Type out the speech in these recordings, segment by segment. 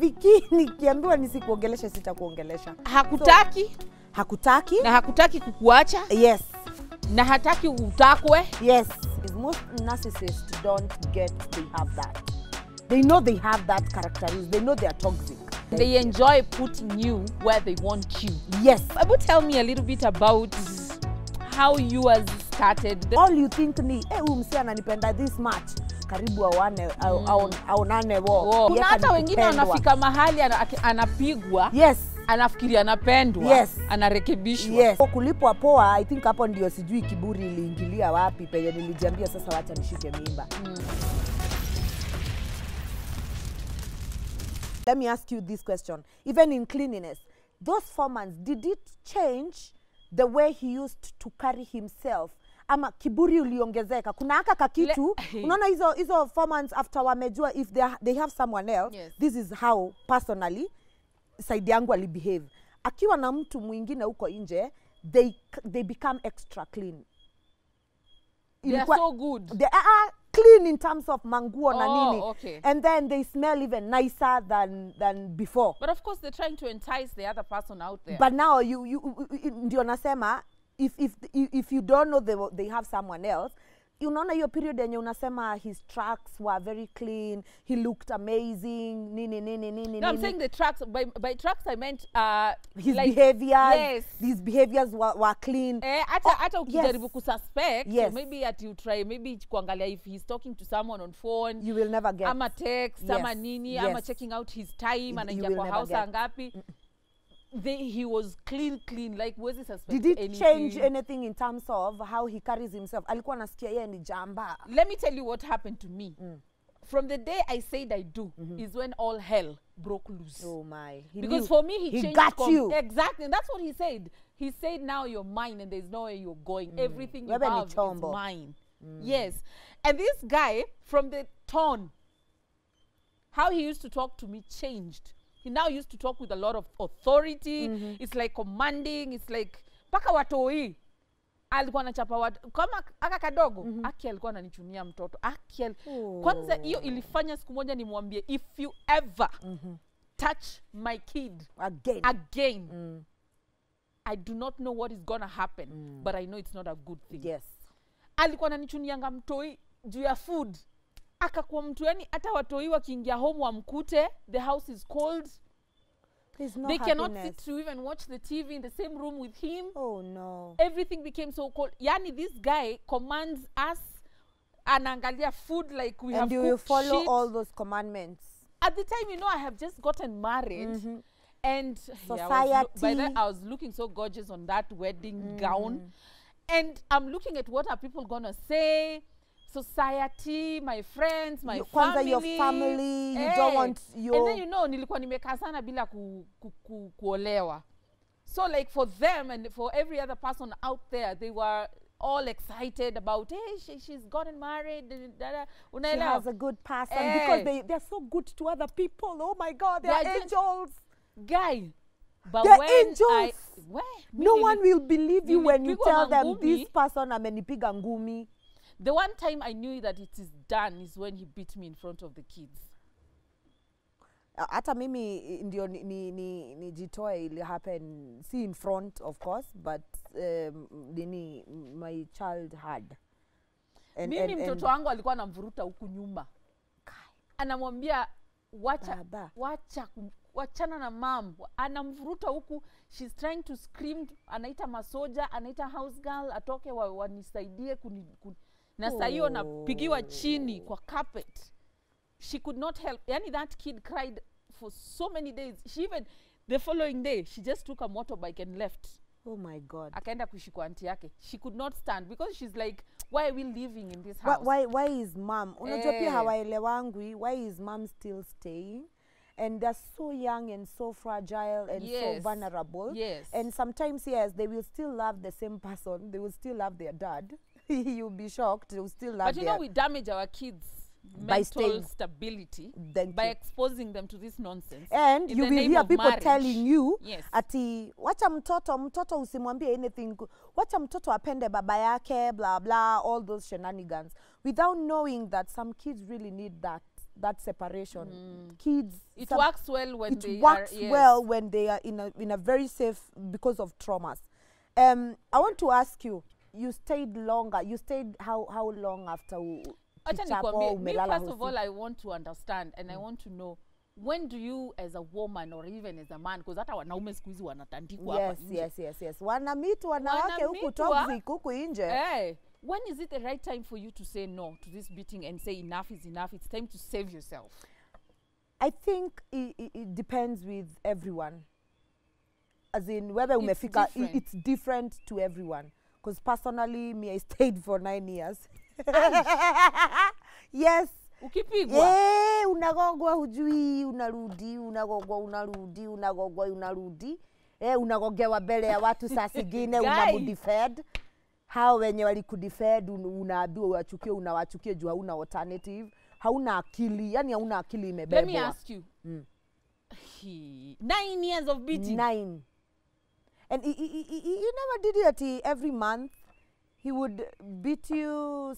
Viki nikiambiwa nisikuongelesha sitakuongelesha. Hakutaki. So, hakutaki. Na hakutaki kukuacha. Yes. Na hataki utakwe. Yes. Most narcissists don't get they have that. They know they have that characteristics. They know they are toxic. They enjoy putting you where they want you. Yes. Would tell me a little bit about how you has started. All you think ni, umsi ananipenda this much. Karibu aonane wo. Kuna hata wengine wanafika mahali anapigwa. Yes. Anafikiri anapendwa. Yes. Anarekebishwa. Yes. Kulipwa poa, I think hapo ndio sijui kiburi iliingilia wapi penye nilijiambia sasa wacha nishike mimba. Let me ask you this question. Even in cleanliness, those 4 months, did it change the way he used to carry himself? Ama kiburi uliongezeka? Kuna haka kakitu, unaona hizo 4 months after wamejua if they have someone else, yes. This is how personally side yangu alibehave. Akiwa na mtu mwingine huko nje, they become extra clean. They are so good. They are clean in terms of manguo na nini. Okay. And then they smell even nicer than before. But of course they're trying to entice the other person out there. But now ndio nasema if you don't know they have someone else, unaona hiyo period yenye unasema his tracks were very clean, he looked amazing, nini. No, I'm saying the tracks, by tracks I meant his like, behaviors. Yes. These behaviors were clean. Hata ukijaribu kususpect, yes. So maybe you try, maybe kuangalia if he's talking to someone on phone. You will never get. Ama text, yes. ama nini, yes. ama checking out his time, anaingia kwa house angapi. He was clean, like was he suspect anything? Did it anything? change anything in terms of how he carries himself? Alikuwa nasikia yeye ni jamba. Let me tell you what happened to me. From the day I said I do, is when all hell broke loose. Oh my. Because for me, he changed. Got you. Exactly. And that's what he said. He said, now you're mine and there's nowhere you're going. Everything you have is mine. Yes. And this guy, from the tone, how he used to talk to me changed. He now used to talk with a lot of authority. It's like commanding. It's like, paka watoi. Alikuwa anachapa watu. Kama aka kadogo, Aki alikuwa ananichunia mtoto. Kwanza hiyo ilifanya siku moja nimwambie, if you ever touch my kid again, I do not know what is gonna happen, but I know it's not a good thing. Yes. Alikuwa ananichunianga mtoi juu ya food. Akakuwa mtu yani hata watoi wakiingia home wamkute, the house is cold. No they happiness. Cannot sit to even watch the TV in the same room with him. Oh no. Everything became so cold. Yani this guy commands us anangalia food like we have cooked shit. And you follow shit. All those commandments. At the time, you know, I have just gotten married. And society. By then I was looking so gorgeous on that wedding gown. And I'm looking at what are people gonna say. Society, my friends, my family. Your family, you don't want your... And then you know, nilikuwa nimekaa sana bila kuolewa. So like for them and for every other person out there, they were all excited about, hey, she's gotten married. She has a good person because they're so good to other people. Oh my God, they're angels. Guy. But they're when angels. No one will believe you when you tell them this person amenipiga ngumi. The one time I knew that it is done is when he beat me in front of the kids. Hata mimi ndio nijitoe ili happen, see in front of course, but my child had. Mimi mtoto wangu alikuwa anamvuruta huku nyuma. Anamwambia wachana na mom. Anamvuruta huku, she's trying to scream, anaita masoja, anaita house girl, atoke wanisaidie na saa hiyo napigiwa chini kwa carpet. She could not help. Yani that kid cried for so many days. She even, the following day, she just took a motorbike and left. Oh my God. Akaenda kuishi kwa auntie yake. She could not stand because she's like, why are we living in this house? Why is mom? Unajua pia hawaelewangwi. Why is mom still staying? And they're so young and so fragile and so vulnerable. Yes. And sometimes, yes, they will still love the same person. They will still love their dad. You'll be shocked. They will still love But you know, we damage our kids' mental stability by exposing them to this nonsense. And you will hear people telling you, ati, wacha mtoto usimwambie anything. Wacha mtoto apende baba yake, blah, blah, all those shenanigans. Without knowing that some kids really need that that separation. Kids, it works well when it they works are, yes. well when they are in a very safe because of traumas. I want to ask you, you stayed longer. You stayed how long after Acha kichapo nikwambie, me umelala first of hosi? all, I want to understand and I want to know, when do you as a woman or even as a man, because hata wanaume siku hizi wanatandikwa hapa nje. Yes. Wanamitu wanawake huku toxic huku nje. Hey, when is it the right time for you to say no to this beating and say enough is enough? It's time to save yourself. I think it depends with everyone. As in, whether umefika, it's different to everyone. Because personally, me, I stayed for 9 years. Yes. Ukipigwa? Unagogwa hujui, unarudi, unagogwa unarudi, unagogwa unarudi. Unagogewa mbele ya watu saa zingine, unamudifed. Hao wenye walikudifed, unaambiwa uwachukie, unawachukie juu hauna alternative. Hauna akili, yani hauna akili imebebwa. Let me ask you. 9 years of beating? 9. And he never did it every month. He would beat you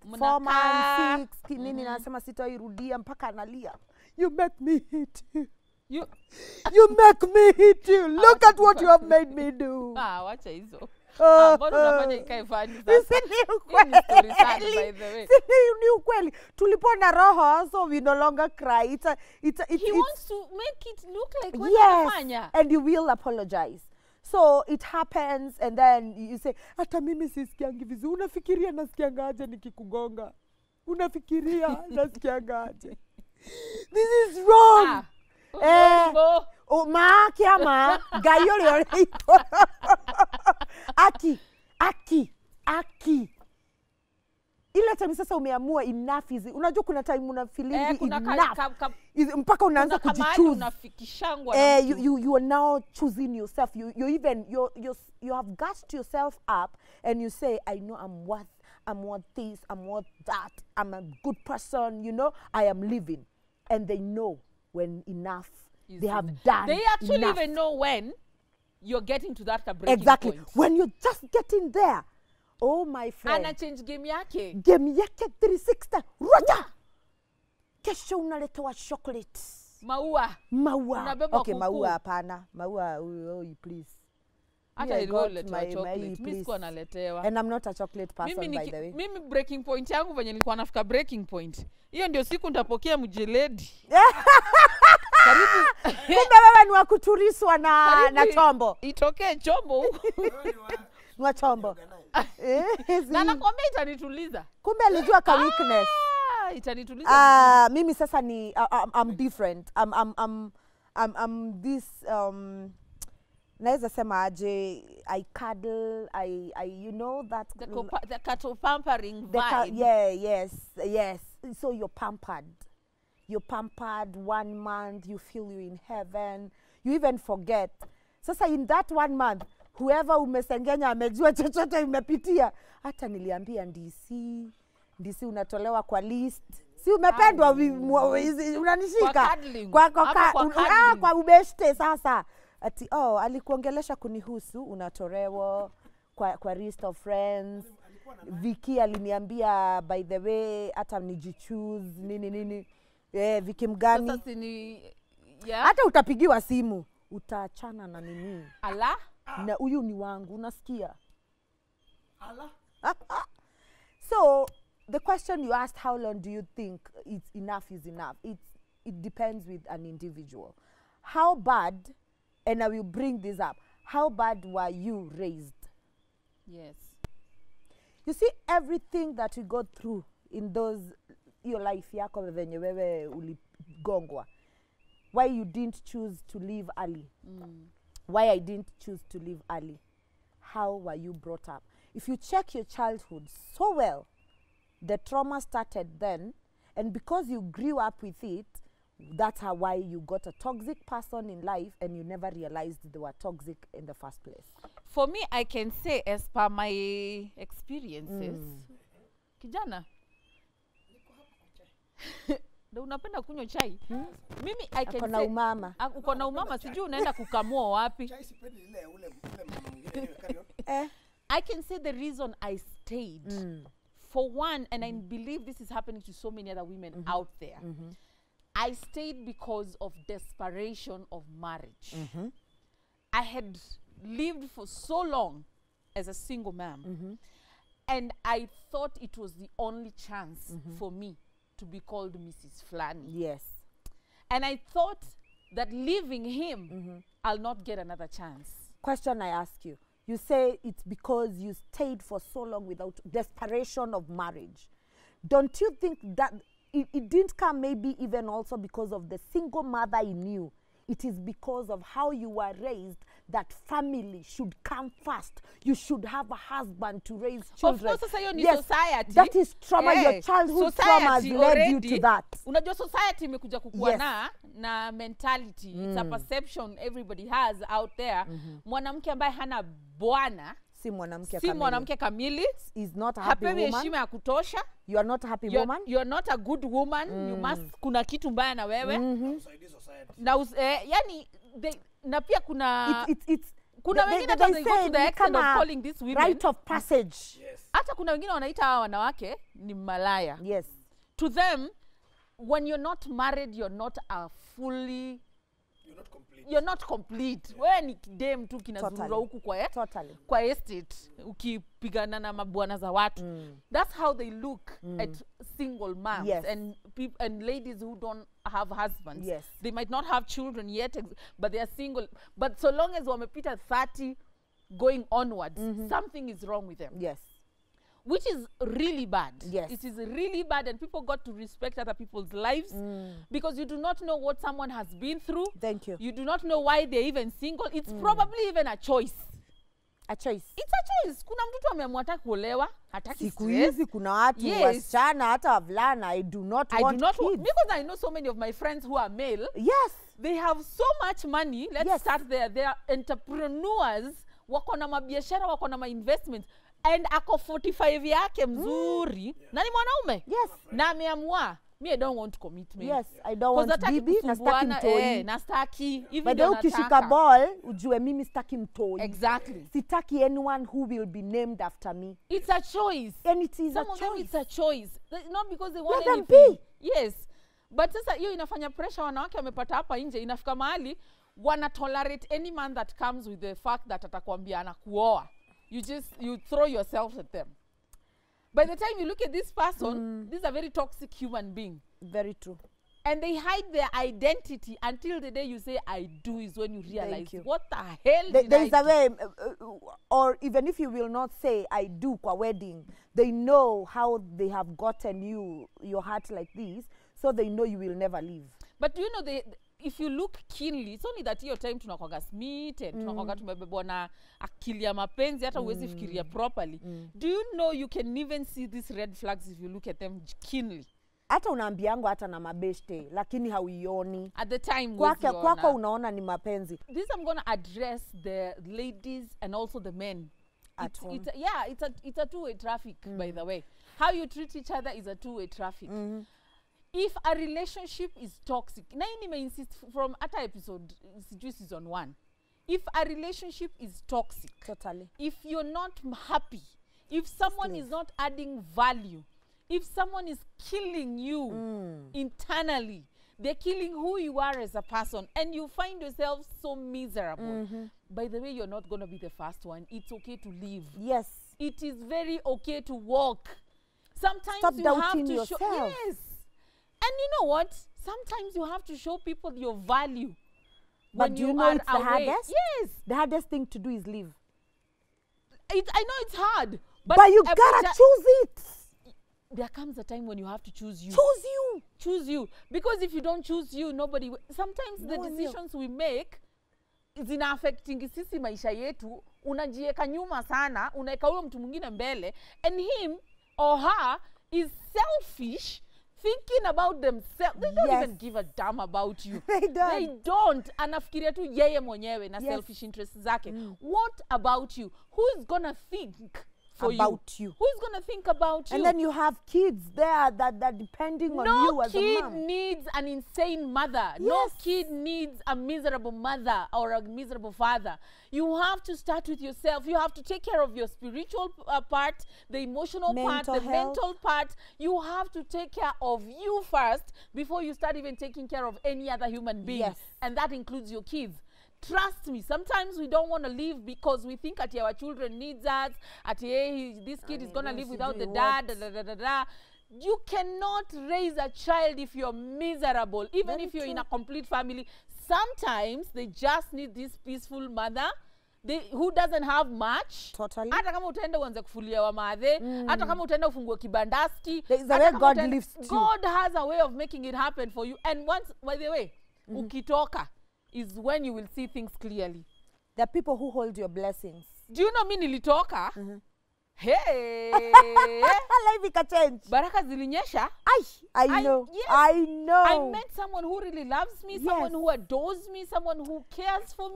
4 months, 6, nini nasema sitairudia mpaka analia. You make me hit you. You make me hit you. Look at what you have made me do. Wacha hizo. Mbona unafanya ikae funny sasa? Ni story sad, by the way. Ni ukweli. Tulipona roho, so we no longer cry. He wants to make it look like what unafanya. And you will apologize. So it happens, and then you say, hata mimi sisikiangi vizuri. Unafikiria nasikianga aje nikikugonga? Unafikiria nasikianga aje? This is wrong. Kiama, gayole orito. Aki. Ile time sasa umeamua enough is, unajua kuna time una feeling enough. Mpaka unaanza kujichoose. You are now choosing yourself. You have gassed yourself up and you say, I know I'm worth this, I'm worth that, I'm a good person, you know, I am living. And they know when enough they have done. They actually enough. even know when you're getting to that breaking exactly. point. When you're just getting there. Oh my friend. Ana change game yake. Game yake 360. Roja. Kesho unaletewa chocolate. Maua. Okay, maua hapana. Maua, oh, please. Hata ilikuwa letewa chocolate. Mimi sikuwa naletewa. And I'm not a chocolate person, by the way. Mimi breaking point yangu venye nilikuwa nafika breaking point. Hiyo ndio siku nitapokea mjeledi. Karibu. Kumbe wewe ni wa kuturiswa na chombo. Itokee chombo huko. Wa chombo. Na nakwambia itanituliza. Kumbe alijua ka weakness. Itanituliza. Mimi sasa ni I'm different. I'm this naweza sema aje, I cuddle, I you know that the cattle pampering vibe. Yes. So you're pampered. You're pampered 1 month, you feel you're in heaven. You even forget. Sasa in that 1 month, whoever umesengenya amejua chochote umepitia. Hata niliambia DC unatolewa kwa list. Si umependwa unanishika. Kwa ubeshte sasa. Ati alikuongelesha kunihusu, unatolewa kwa list of friends. Viki aliniambia, by the way, hata nijichoose nini. Viki mgani? Sasa sini hata utapigiwa simu, utaachana na nini? Ala? Na huyu ni wangu, unasikia? Ala? So, the question you asked, how long do you think enough is enough? It depends with an individual. How bad, and I will bring this up, how bad were you raised? Yes. You see, everything that you go through in your life yako venye wewe uligongwa, why you didn't choose to leave early, why I didn't choose to leave early, how were you brought up? If you check your childhood so well, the trauma started then, and because you grew up with it, that's why you got a toxic person in life and you never realized they were toxic in the first place. For me, I can say, as per my experiences, kijana, ndio unapenda kunywa chai? Mimi I can say, uko na umama, sijui unaenda kukamua wapi. Chai sipendi ile ule I can say the reason I stayed, for one, and I believe this is happening to so many other women out there, I stayed because of desperation of marriage. I had lived for so long as a single mom, and I thought it was the only chance for me to be called Mrs. Flani. Yes. And I thought that leaving him, I'll not get another chance. Question I ask you. You say it's because you stayed for so long without desperation of marriage. Don't you think that it didn't come maybe even also because of the single mother in you? It is because of how you were raised that family should come first. You should have a husband to raise children. Of course, society. That is trauma. Your childhood trauma has led you to that. Unajua society imekuja kukua na mentality. It's a perception everybody has out there. Mwanamke ambaye hana bwana si mwanamke kamili. Is not a happy woman. Heshima ya kutosha. You are not a happy woman. You're not a good woman. You must kuna kitu mbaya na wewe. Na yani na pia kuna kuna wengine hata they go to the extent of calling this women right of passage. Hata kuna wengine wanaita hawa wanawake ni malaya. Yes. To them, when you're not married, you're not a fully you're not complete. Wewe ni dem tu kinazurura huku kwa estate ukipigana na mabwana za watu. That's how they look at single moms and ladies who don't have husbands. Yes. They might not have children yet, but they are single. But so long as wamepita 30 going onwards, something is wrong with them. Yes. Which is really bad. Yes. It is really bad, and people got to respect other people's lives because you do not know what someone has been through. Thank you. You do not know why they're even single. It's probably even a choice. A choice. It's a choice. Kuna mtu ameamua hata kuolewa, hataki siku hizi kuna watu wasichana hata wavulana I do not want kids. Because I know so many of my friends who are male. Yes. They have so much money. Let's start there. They are entrepreneurs. Wako na mabiashara, wako na investments. And ako 45 yake mzuri. Na ni mwanaume. Yes. Na ameamua. Me, I don't want commitment. Yes, I don't want bibi, nastaki mtoi. Nastaki. But then ukishika ball, ujue mimi staki mtoi. Exactly. Sitaki anyone who will be named after me. It's a choice. And it is Some a of choice. them it's a choice. Not because they want Let anything. them be. Yes. But sasa hiyo inafanya pressure wanawake wamepata hapa nje. Inafika mahali wana tolerate any man that comes with the fact that atakwambia anakuoa. You throw yourself at them. By the time you look at this person, this is a very toxic human being. Very true. And they hide their identity until the day you say, I do, is when you realize, what the hell did There's I a way, or even if you will not say, I do kwa wedding, they know how they have gotten your heart like this, so they know you will never leave. But do you know, if you look keenly, it's only that your time tunakwaga smith and tunakwaga tumebebwa na akili ya mapenzi hata uwezi fikiria properly. Do you know you can even see these red flags if you look at them keenly? Hata unaambiangu hata na mabeshte lakini hauioni. At the time kwako unaona ni mapenzi. This I'm going to address the ladies and also the men. It's a two-way traffic, by the way. How you treat each other is a two-way traffic. If a relationship is toxic, na hii nime-insist from ata episode season 1. If a relationship is toxic, totally. If you're not happy, if someone is not adding value, if someone is killing you internally, they're killing who you are as a person, and you find yourself so miserable. By the way, you're not going to be the first one. It's okay to leave. Yes. It is very okay to walk. Sometimes Stop you doubting have to yourself. show. Yes. And you know what? Sometimes you have to show people your value. But do you know it's the hardest? Yes. The hardest thing to do is leave. I know it's hard. But you gotta choose it. There comes a time when you have to choose you. Choose you. Choose you. Because if you don't choose you, nobody will. Sometimes the decisions we make zina affecting sisi maisha yetu. Unajieka nyuma sana. Unaeka huyo mtu mwingine mbele. And him or her is selfish. Thinking about themselves. They don't even give a damn about you. They don't. Anafikiria tu yeye mwenyewe na selfish interests zake. What about you? Who is gonna think for about you. Who's going to think about you? And then you have kids there that are depending on you as a mom. No kid needs an insane mother. Yes. No kid needs a miserable mother or a miserable father. You have to start with yourself. You have to take care of your spiritual part, the emotional part, the mental part. You have to take care of you first before you start even taking care of any other human being. Yes. And that includes your kids. Trust me, sometimes we don't want to live because we think that our children needs us, this kid is going to live without the dad, You cannot raise a child if you're miserable, even if you're in a complete family. Sometimes they just need this peaceful mother who doesn't have much. Totally. Hata kama utaenda uanze kufulia wa madhe, hata kama utaenda ufungue kibandaski, there is a way God lifts you. God has a way of making it happen for you. And once, by the way, ukitoka is when you will see things clearly. There are people who hold your blessings. Do you know me nilitoka? Hey! Life ika change. Baraka zilinyesha. I know. Yes. I know. I met someone who really loves me, someone who adores me, someone who cares for me.